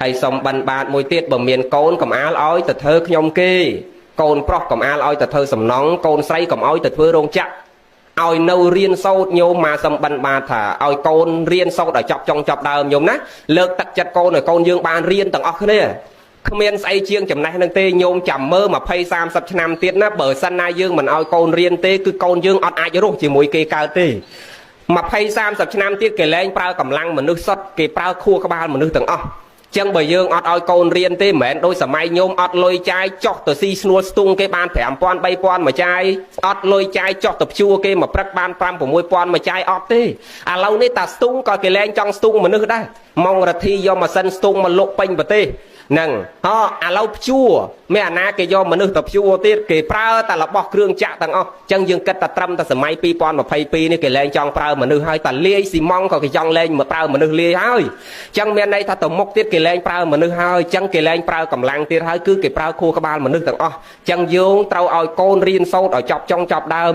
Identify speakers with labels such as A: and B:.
A: ហើយសុំបិណ្ឌបាតមួយទៀតបើមានកូនកំអាលឲ្យទៅធ្វើខ្ញុំគេកូនប្រុសកំអាលឲ្យទៅធ្វើសំណង់កូនស្រីកំឲ្យទៅធ្វើរោងចក្រឲ្យនៅរៀនសូត្រញោមមកសុំបិណ្ឌបាតថាឲ្យកូនរៀនសូត្រឲ្យចប់ចុងចប់ដើមញោមណាលើកទឹកចិត្តកូនឲ្យកូនយើងបានរៀនទាំងអស់គ្នាគ្មានស្អីជាងចំណេះនឹងទេញោមចាំមើល20 30ឆ្នាំទៀតណាបើសិនណាយើងមិនឲ្យកូនរៀនទេគឺកូនយើងអត់អាចរស់ជាមួយគេកើតទេ20 30ឆ្នាំទៀតគេលែងប្រើកម្លាំងមនុស្សសុទ្ធគេប្រើខួរក្បាលមនុស្សទាំងអស់ចឹងបើយើងអត់ឲ្យកូនរៀនទេមិនមែនដូចសម័យញោមអត់លុយចាយចុះទៅស៊ីស្នួលស្ទង់គេបាន5000 3000មួយចាយអត់លុយចាយចុះទៅព្យួរគេមកព្រឹកបាន5 6000មួយចាយអត់ទេឥឡូវនេះតាស្ទង់ក៏គេលែងចង់ស្ទង់មនុស្សដែរម៉ងរទ្ធីយកម៉ាស៊ីនស្ទង់មកលុកពេញប្រទេសហ្នឹងឥឡូវព្យួរមានអាណាគេយកមនុស្សទៅព្យួរទៀតគេប្រើតែរបស់គ្រឿងចាក់ទាំងអស់ចឹងយើងគិតតែត្រឹមតែសម័យ2022នេះគេលែងចង់ប្រើមនុស្សហើយតែលាយស៊ីម៉ងក៏គេចង់លែងមកប្រើមនុស្សលាយហើយចឹងមានន័យថាទៅមុខទៀតគេលែងប្រើមនុស្សហើយចឹងគេលែងប្រើកម្លាំងទៀតហើយគឺគេប្រើខួរក្បាលមនុស្សទាំងអស់ចឹងយើងត្រូវឲ្យកូនរៀនសូត្រឲ្យចប់ចុងចប់ដើម